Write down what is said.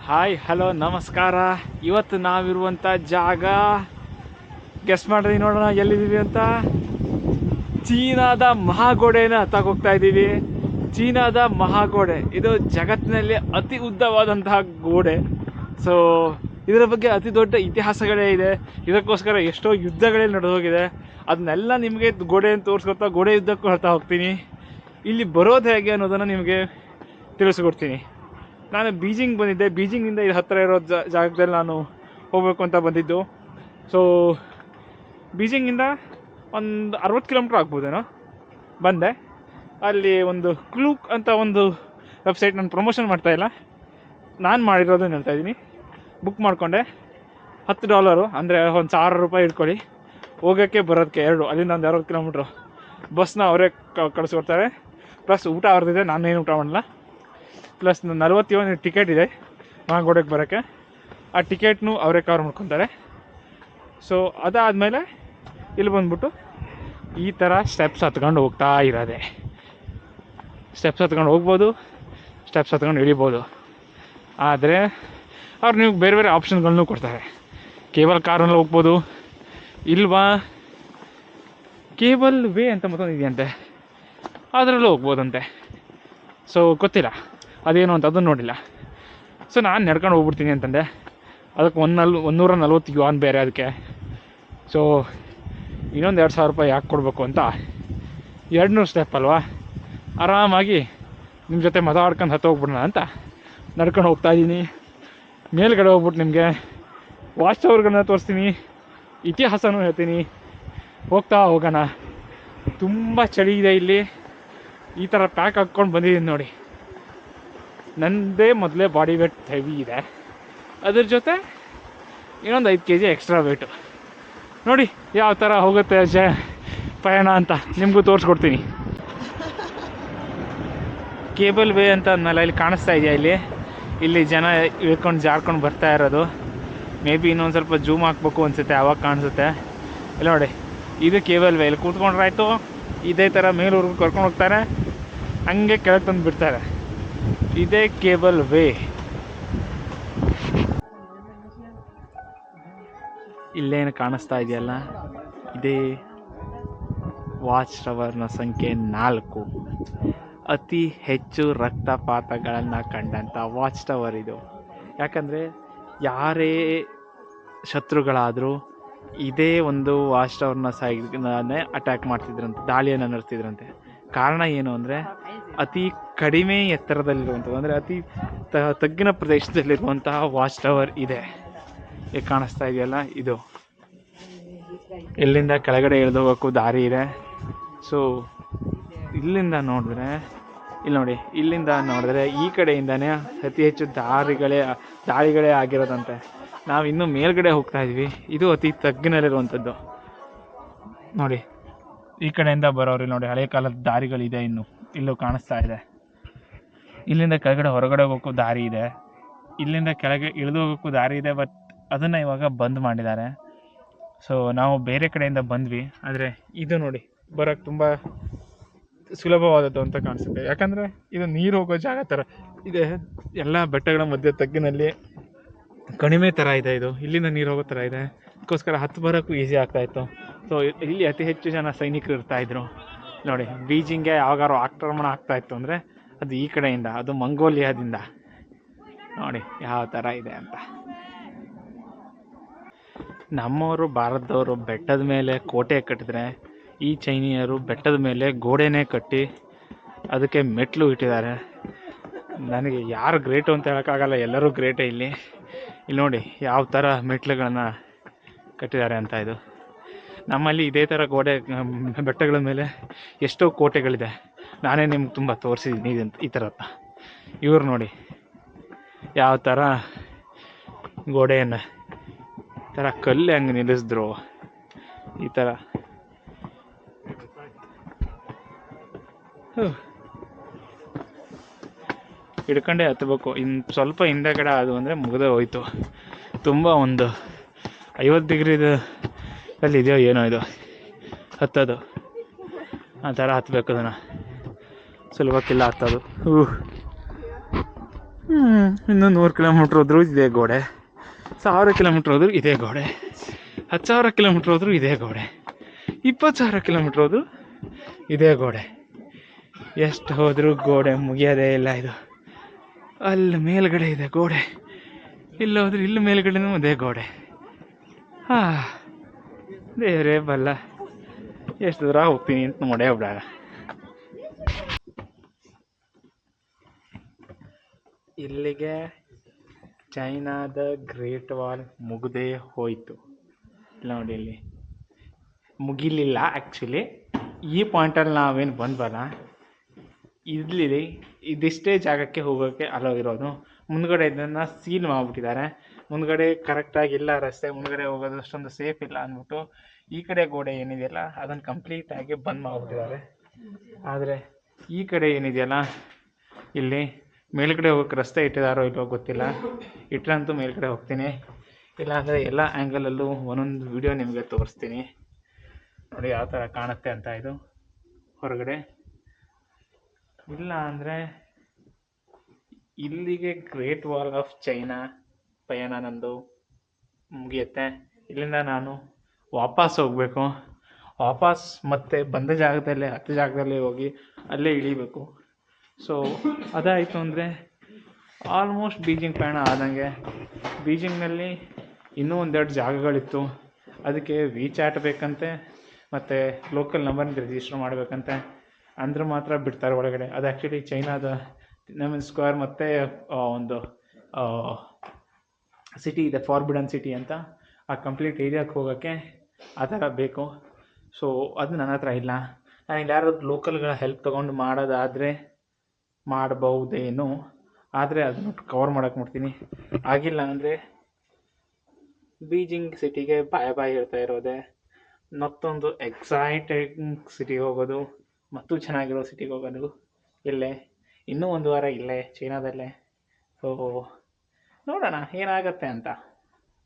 Hi hello ನಮಸ್ಕಾರ. ಇವತ್ತು ನಾವಿರುವಂಥ ಜಾಗ ಗೆಸ್ ಮಾಡ್ರಿ ನೋಡೋಣ ಎಲ್ಲಿದ್ದೀವಿ ಅಂತ. ಚೀನಾದ ಮಹಾಗೋಡೆನ ಹೋಗ್ತಾ ಇದ್ದೀವಿ. ಚೀನಾದ ಮಹಾಗೋಡೆ ಇದು ಜಗತ್ತಿನಲ್ಲಿ ಅತಿ ಉದ್ದವಾದಂತಹ ಗೋಡೆ. ಸೊ ಇದರ ಬಗ್ಗೆ ಅತಿ ದೊಡ್ಡ ಇತಿಹಾಸಗಳೇ ಇದೆ. ಇದಕ್ಕೋಸ್ಕರ ಎಷ್ಟೋ ಯುದ್ಧಗಳೇ ನಡೆದೋಗಿದೆ. ಅದನ್ನೆಲ್ಲ ನಿಮಗೆ ಗೋಡೆಯನ್ನು ತೋರಿಸ್ಕೊಡ್ತಾ ಗೋಡೆ ಯುದ್ಧಕ್ಕೂ ಹೇಳ್ತಾ ಹೋಗ್ತೀನಿ. ಇಲ್ಲಿ ಬರೋದು ಹೇಗೆ ಅನ್ನೋದನ್ನು ನಿಮಗೆ ತಿಳಿಸ್ಕೊಡ್ತೀನಿ. ನಾನು ಬೀಜಿಂಗ್ ಬಂದಿದ್ದೆ. ಬೀಜಿಂಗಿಂದ ಇದು ಹತ್ತಿರ ಇರೋ ಜಾಗದಲ್ಲಿ ನಾನು ಹೋಗಬೇಕು ಅಂತ ಬಂದಿದ್ದು. ಸೊ ಬೀಜಿಂಗಿಂದ ಒಂದು 60 ಕಿಲೋಮೀಟ್ರ್ ಆಗ್ಬೋದೇನೋ. ಬಂದೆ ಅಲ್ಲಿ ಒಂದು ಕ್ಲೂಕ್ ಅಂತ ಒಂದು ವೆಬ್ಸೈಟ್ ನಾನು ಪ್ರಮೋಷನ್ ಮಾಡ್ತಾಯಿಲ್ಲ, ನಾನು ಮಾಡಿರೋದನ್ನು ಹೇಳ್ತಾಯಿದ್ದೀನಿ. ಬುಕ್ ಮಾಡಿಕೊಂಡೆ. $10 ಅಂದರೆ ಒಂದು ₹1000 ಇಟ್ಕೊಳ್ಳಿ. ಹೋಗೋಕ್ಕೆ ಬರೋದಕ್ಕೆ ಅಲ್ಲಿಂದ ಒಂದು 60 ಕಿಲೋಮೀಟ್ರು. ಬಸ್ನ ಅವರೇ ಕಳಿಸ್ಕೊಡ್ತಾರೆ. ಪ್ಲಸ್ ಊಟ ಅವ್ರದ್ದಿದೆ, ನಾನೇನು ಊಟ ಮಾಡಲ್ಲ. ಪ್ಲಸ್ 47 ಟಿಕೆಟ್ ಇದೆ ಮಹಾಗೋಡೆಗೆ ಬರೋಕ್ಕೆ. ಆ ಟಿಕೆಟ್ನು ಅವರೇ ಕವರ್ ಮಾಡ್ಕೊತಾರೆ. ಸೊ ಅದಾದಮೇಲೆ ಇಲ್ಲಿ ಬಂದ್ಬಿಟ್ಟು ಈ ಥರ ಸ್ಟೆಪ್ಸ್ ಹತ್ಕೊಂಡು ಹೋಗ್ತಾ ಇರೋದೆ. ಸ್ಟೆಪ್ಸ್ ಹತ್ಕೊಂಡು ಹೋಗ್ಬೋದು, ಸ್ಟೆಪ್ಸ್ ಹತ್ಕೊಂಡು ಇಳಿಬೋದು. ಆದರೆ ಅವ್ರು ನೀವು ಬೇರೆ ಬೇರೆ ಆಪ್ಷನ್ಗಳನ್ನೂ ಕೊಡ್ತಾರೆ. ಕೇಬಲ್ ಕಾರಲ್ಲಿ ಹೋಗ್ಬೋದು, ಇಲ್ವಾ ಕೇಬಲ್ ವೇ ಅಂತ ಮತ್ತೊಂದು ಇದೆಯಂತೆ, ಅದರಲ್ಲೂ ಹೋಗ್ಬೋದಂತೆ. ಸೊ ಗೊತ್ತಿಲ್ಲ ಅದೇನು ಅಂತ, ಅದನ್ನು ನೋಡಿಲ್ಲ. ಸೊ ನಾನು ನಡ್ಕೊಂಡು ಹೋಗ್ಬಿಡ್ತೀನಿ ಅಂತಂದೆ. ಅದಕ್ಕೆ $140 ಬೇರೆ ಅದಕ್ಕೆ. ಸೊ ಇನ್ನೊಂದು $2000 ಯಾಕೆ ಕೊಡಬೇಕು ಅಂತ 200 ಸ್ಟೆಪ್ ಅಲ್ವಾ, ಆರಾಮಾಗಿ ನಿಮ್ಮ ಜೊತೆ ಮಾತಾಡ್ಕೊಂಡು ಹೋಗ್ಬಿಡೋಣ ಅಂತ ನಡ್ಕೊಂಡು ಹೋಗ್ತಾಯಿದ್ದೀನಿ. ಮೇಲ್ಗಡೆ ಹೋಗ್ಬಿಟ್ಟು ನಿಮಗೆ ವಾಚ್ ಟವರ್ಗಳನ್ನ ತೋರಿಸ್ತೀನಿ, ಇತಿಹಾಸನೂ ಹೇಳ್ತೀನಿ. ಹೋಗ್ತಾ ಹೋಗೋಣ. ತುಂಬ ಚಳಿ ಇದೆ ಇಲ್ಲಿ. ಈ ಥರ ಪ್ಯಾಕ್ ಹಾಕ್ಕೊಂಡು ಬಂದಿದ್ದೀನಿ ನೋಡಿ. ನನ್ನದೇ ಮೊದಲೇ ಬಾಡಿ ವೇಟ್ ಹೆವಿ ಇದೆ, ಅದ್ರ ಜೊತೆ ಇನ್ನೊಂದು 5 kg ಎಕ್ಸ್ಟ್ರಾ ವೇಟು. ನೋಡಿ ಯಾವ ಥರ ಹೋಗುತ್ತೆ ಪಯಣ ಅಂತ ನಿಮಗೂ ತೋರಿಸ್ಕೊಡ್ತೀನಿ. ಕೇಬಲ್ ವೇ ಅಂತ ಅಂದಮೇಲೆ ಇಲ್ಲಿ ಕಾಣಿಸ್ತಾ ಇದೆಯಾ, ಇಲ್ಲಿ ಜನ ಇಳ್ಕೊಂಡು ಜಾರ್ಕೊಂಡು ಬರ್ತಾ ಇರೋದು. ಮೇ ಬಿ ಇನ್ನೊಂದು ಸ್ವಲ್ಪ ಜೂಮ್ ಹಾಕ್ಬೇಕು ಅನಿಸುತ್ತೆ, ಆವಾಗ ಕಾಣಿಸುತ್ತೆ. ಇಲ್ಲ ನೋಡಿ, ಇದು ಕೇಬಲ್ ವೇ. ಇಲ್ಲಿ ಕೂತ್ಕೊಂಡ್ರಾಯ್ತು, ಇದೇ ಥರ ಮೇಲೂರ್ಗೂ ಕರ್ಕೊಂಡು ಹೋಗ್ತಾರೆ, ಹಂಗೆ ಕೆಳಗೆ ತಂದು ಬಿಡ್ತಾರೆ. ಇದೇ ಕೇಬಲ್ ವೇ. ಇಲ್ಲೇನು ಕಾಣಿಸ್ತಾ ಇದೆಯಲ್ಲ, ಇದೇ ವಾಚ್ ಟವರ್ನ ಸಂಖ್ಯೆ 4. ಅತಿ ಹೆಚ್ಚು ರಕ್ತಪಾತಗಳನ್ನು ಕಂಡಂಥ ವಾಚ್ ಟವರ್ ಇದು. ಯಾಕಂದರೆ ಯಾರೇ ಶತ್ರುಗಳಾದರೂ ಇದೇ ಒಂದು ವಾಚ್ ಟವರ್ನ ಸೈಡ್ನೇ ಅಟ್ಯಾಕ್ ಮಾಡ್ತಿದ್ರಂತೆ, ದಾಳಿಯನ್ನು ನಡೆಸ್ತಿದ್ರಂತೆ. ಕಾರಣ ಏನು ಅಂದರೆ ಅತಿ ಕಡಿಮೆ ಎತ್ತರದಲ್ಲಿರುವಂಥದ್ದು, ಅಂದರೆ ಅತಿ ತಗ್ಗಿನ ಪ್ರದೇಶದಲ್ಲಿರುವಂತಹ ವಾಚ್ ಟವರ್ ಇದೆ. ಈಗ ಕಾಣಿಸ್ತಾ ಇದೆಯಲ್ಲ, ಇದು. ಇಲ್ಲಿಂದ ಕೆಳಗಡೆ ಇಳಿದು ಹೋಗೋಕ್ಕೂ ದಾರಿ ಇದೆ. ಸೊ ಇಲ್ಲಿಂದ ನೋಡಿದ್ರೆ, ಇಲ್ಲಿ ನೋಡಿ, ಇಲ್ಲಿಂದ ನೋಡಿದ್ರೆ ಈ ಕಡೆಯಿಂದನೇ ಅತಿ ಹೆಚ್ಚು ದಾಳಿಗಳೇ ಆಗಿರೋದಂತೆ. ನಾವು ಇನ್ನೂ ಮೇಲ್ಗಡೆ ಹೋಗ್ತಾ ಇದ್ವಿ. ಇದು ಅತಿ ತಗ್ಗಿನಲ್ಲಿರುವಂಥದ್ದು ನೋಡಿ. ಈ ಕಡೆಯಿಂದ ಬರೋರು ನೋಡಿ, ಹಳೆ ಕಾಲದ ದಾರಿಗಳಿದೆ, ಇಲ್ಲೂ ಕಾಣಿಸ್ತಾ ಇದೆ. ಇಲ್ಲಿಂದ ಕೆಳಗಡೆ ಹೊರಗಡೆ ಹೋಗೋಕ್ಕೂ ದಾರಿ ಇದೆ, ಇಲ್ಲಿಂದ ಕೆಳಗೆ ಇಳಿದು ಹೋಗೋಕ್ಕೂ ದಾರಿ ಇದೆ. ಬಟ್ ಅದನ್ನು ಇವಾಗ ಬಂದ್ ಮಾಡಿದ್ದಾರೆ. ಸೊ ನಾವು ಬೇರೆ ಕಡೆಯಿಂದ ಬಂದ್ವಿ. ಆದರೆ ಇದು ನೋಡಿ, ಬರೋಕ್ಕೆ ತುಂಬ ಸುಲಭವಾದದ್ದು ಅಂತ ಕಾಣಿಸುತ್ತೆ. ಯಾಕಂದರೆ ಇದು ನೀರು ಹೋಗೋ ಜಾಗ ಥರ ಇದೆ. ಎಲ್ಲ ಬೆಟ್ಟಗಳ ಮಧ್ಯೆ ತಗ್ಗಿನಲ್ಲಿ ಕಣಿವೆ ಥರ ಇದೆ. ಇದು ಇಲ್ಲಿಂದ ನೀರು ಹೋಗೋ ಥರ ಇದೆ. ಅದಕ್ಕೋಸ್ಕರ ಹತ್ತು ಬರೋಕ್ಕೂ ಈಸಿ ಆಗ್ತಾಯಿತ್ತು. ಸೊ ಇಲ್ಲಿ ಅತಿ ಹೆಚ್ಚು ಜನ ಸೈನಿಕರು ಇರ್ತಾಯಿದ್ರು ನೋಡಿ. ಬೀಜಿಂಗ್ಗೆ ಯಾವಾಗಾರು ಆಕ್ರಮಣ ಆಗ್ತಾಯಿತ್ತು ಅಂದರೆ ಅದು ಈ ಕಡೆಯಿಂದ, ಅದು ಮಂಗೋಲಿಯಾದಿಂದ. ನೋಡಿ ಯಾವ ಥರ ಇದೆ ಅಂತ. ನಮ್ಮವರು ಭಾರತದವರು ಬೆಟ್ಟದ ಮೇಲೆ ಕೋಟೆ ಕಟ್ಟಿದ್ರೆ, ಈ ಚೈನೀಯರು ಬೆಟ್ಟದ ಮೇಲೆ ಗೋಡೆನೇ ಕಟ್ಟಿ ಅದಕ್ಕೆ ಮೆಟ್ಲು ಇಟ್ಟಿದ್ದಾರೆ. ನನಗೆ ಯಾರು ಗ್ರೇಟು ಅಂತ ಹೇಳೋಕ್ಕಾಗಲ್ಲ, ಎಲ್ಲರೂ ಗ್ರೇಟೇ ಇಲ್ಲಿ ನೋಡಿ ಯಾವ ಥರ ಮೆಟ್ಲುಗಳನ್ನು ಕಟ್ಟಿದ್ದಾರೆ ಅಂತ. ಇದು ನಮ್ಮಲ್ಲಿ ಇದೇ ಥರ ಬೆಟ್ಟಗಳ ಮೇಲೆ ಎಷ್ಟೋ ಕೋಟೆಗಳಿದೆ. ನಾನೇ ನಿಮ್ಗೆ ತುಂಬ ತೋರಿಸಿದ್ದೀನಿ ಈ ಥರ. ಇವ್ರು ನೋಡಿ ಯಾವ ಥರ ಗೋಡೆಯನ್ನು ಥರ ಕಲ್ಲು ಹಂಗೆ ನಿಲ್ಲಿಸಿದ್ರು. ಈ ಥರ ಹಿಡ್ಕೊಂಡೇ ಹತ್ತಬೇಕು. ಇನ್ನು ಸ್ವಲ್ಪ ಹಿಂದೆಗಡೆ ಅದು ಅಂದರೆ ಮುಗಿದೇ ಹೋಯ್ತು. ತುಂಬ ಒಂದು 50 ಡಿಗ್ರಿದು ಅಲ್ಲಿ ಇದೆಯೋ ಏನೋ ಇದು ಹತ್ತೋದು. ಆ ಥರ ಹತ್ತಬೇಕು, ಅದನ್ನು ಸುಲಭಕ್ಕಿಲ್ಲ ಹತ್ತೋದು. ಇನ್ನು 100 ಕಿಲೋಮೀಟ್ರ್ ಹೋದ್ರೂ ಇದೇ ಗೋಡೆ, 1000 ಕಿಲೋಮೀಟ್ರ್ ಹೋದ್ರೂ ಇದೇ ಗೋಡೆ, 10,000 ಕಿಲೋಮೀಟ್ರ್ ಹೋದ್ರೂ ಇದೇ ಗೋಡೆ, 20,000 ಕಿಲೋಮೀಟ್ರ್ ಹೋದ್ರೂ ಇದೇ ಗೋಡೆ. ಎಷ್ಟು ಹೋದರೂ ಗೋಡೆ ಮುಗಿಯೋದೇ ಇಲ್ಲ ಇದು. ಅಲ್ಲಿ ಮೇಲ್ಗಡೆ ಇದೆ ಗೋಡೆ, ಇಲ್ಲಿ ಹೋದ್ರೆ ಇಲ್ಲಿ ಮೇಲ್ಗಡೆನೂ ಅದೇ ಗೋಡೆ. ದೇವರೇ ಬಲ್ಲ ಎಷ್ಟು ದೂರ ಹೋಗ್ತೀನಿ ಅಂತ ನೋಡೇ ಬಿಡಾಗ. ಇಲ್ಲಿಗೆ ಚೈನಾದ ಗ್ರೇಟ್ ವಾಲ್ ಮುಗ್ದೇ ಹೋಯಿತು. ನೋಡಿ ಇಲ್ಲಿ ಮುಗಿಲಿಲ್ಲ ಆ್ಯಕ್ಚುಲಿ. ಈ ಪಾಯಿಂಟಲ್ಲಿ ನಾವೇನು ಬಂದ್ವಲ್ಲ, ಇಲ್ಲಿ ಇದಿಷ್ಟೇ ಜಾಗಕ್ಕೆ ಹೋಗೋಕ್ಕೆ ಅಲೋ ಇರೋದು. ಮುಂದ್ಗಡೆ ಇದನ್ನು ಸೀಲ್ ಮಾಡಿಬಿಟ್ಟಿದ್ದಾರೆ. ಮುಂದ್ಗಡೆ ಕರೆಕ್ಟಾಗಿಲ್ಲ ರಸ್ತೆ, ಮುಂದ್ಗಡೆ ಹೋಗೋದು ಅಷ್ಟೊಂದು ಸೇಫ್ ಇಲ್ಲ ಅಂದ್ಬಿಟ್ಟು ಈ ಕಡೆ ಗೋಡೆ ಏನಿದೆಯಲ್ಲ ಅದನ್ನು ಕಂಪ್ಲೀಟಾಗಿ ಬಂದ್ ಮಾಡಿಬಿಟ್ಟಿದ್ದಾರೆ. ಆದರೆ ಈ ಕಡೆ ಏನಿದೆಯಲ್ಲ ಇಲ್ಲಿ ಮೇಲ್ಗಡೆ ಹೋಗೋಕ್ಕೆ ರಸ್ತೆ ಇಟ್ಟಿದ್ದಾರೋ ಇಲ್ಲೋ ಗೊತ್ತಿಲ್ಲ. ಇಟ್ಟರಂತೂ ಮೇಲ್ಗಡೆ ಹೋಗ್ತೀನಿ, ಇಲ್ಲಾಂದರೆ ಎಲ್ಲ ಆ್ಯಂಗಲಲ್ಲೂ ಒಂದೊಂದು ವಿಡಿಯೋ ನಿಮಗೆ ತೋರಿಸ್ತೀನಿ. ನೋಡಿ ಯಾವ ಥರ ಕಾಣುತ್ತೆ ಅಂತ ಇದು ಹೊರಗಡೆ. ಇಲ್ಲ ಅಂದರೆ ಇಲ್ಲಿಗೆ ಗ್ರೇಟ್ ವಾಲ್ ಆಫ್ ಚೈನಾ ಪಯಣ ನಂದು ಮುಗಿಯುತ್ತೆ. ಇಲ್ಲಿಂದ ನಾನು ವಾಪಸ್ ಹೋಗಬೇಕು. ವಾಪಸ್ ಮತ್ತೆ ಬಂದ ಜಾಗದಲ್ಲೇ 10 ಜಾಗದಲ್ಲೇ ಹೋಗಿ ಅಲ್ಲೇ ಇಳಿಬೇಕು. ಸೊ ಅದಾಯಿತು ಅಂದರೆ ಆಲ್ಮೋಸ್ಟ್ ಬೀಜಿಂಗ್ ಪಯಣ ಆದಂಗೆ. ಬೀಜಿಂಗ್ನಲ್ಲಿ ಇನ್ನೂ ಒಂದೆರಡು ಜಾಗಗಳಿತ್ತು, ಅದಕ್ಕೆ ವಿಚಾಟ್ ಬೇಕಂತೆ ಮತ್ತು ಲೋಕಲ್ ನಂಬರ್ನ ರಿಜಿಸ್ಟರ್ ಮಾಡಬೇಕಂತೆ, ಅಂದ್ರೆ ಮಾತ್ರ ಬಿಡ್ತಾರೆ ಒಳಗಡೆ. ಅದು ಆ್ಯಕ್ಚುಲಿ ಚೈನಾದ ತಿನಮೆನ್ ಸ್ಕ್ವೇರ್ ಮತ್ತು ಒಂದು ಸಿಟಿ ಇದೆ, ಫಾರ್ಬಿಡನ್ ಸಿಟಿ ಅಂತ. ಆ ಕಂಪ್ಲೀಟ್ ಏರಿಯಾಕ್ಕೆ ಹೋಗೋಕ್ಕೆ ಆ ಥರ ಬೇಕು. ಸೊ ಅದು ನನ್ನ ಹತ್ರ ಇಲ್ಲ. ನಾನು ಯಾರಾದ್ರು ಲೋಕಲ್ಗಳ ಹೆಲ್ಪ್ ತೊಗೊಂಡು ಮಾಡೋದಾದರೆ ಮಾಡಬಹುದೇನೋ, ಆದರೆ ಅದನ್ನು ಕವರ್ ಮಾಡೋಕ್ಕೆ ನೋಡ್ತೀನಿ. ಆಗಿಲ್ಲ ಅಂದರೆ ಬೀಜಿಂಗ್ ಸಿಟಿಗೆ ಬಾಯ್ ಬಾಯ್ ಹೇಳ್ತಾ ಇರೋದೆ. ಮತ್ತೊಂದು ಎಕ್ಸೈಟಿಂಗ್ ಸಿಟಿಗೆ ಹೋಗೋದು, ಮತ್ತೂ ಚೆನ್ನಾಗಿರೋ ಸಿಟಿಗೆ ಹೋಗೋದು ಇಲ್ಲೇ. ಇನ್ನೂ 1 ವಾರ ಇಲ್ಲೇ ಚೈನಾದಲ್ಲೇ. ಸೊ ನೋಡೋಣ ಏನಾಗತ್ತೆ ಅಂತ.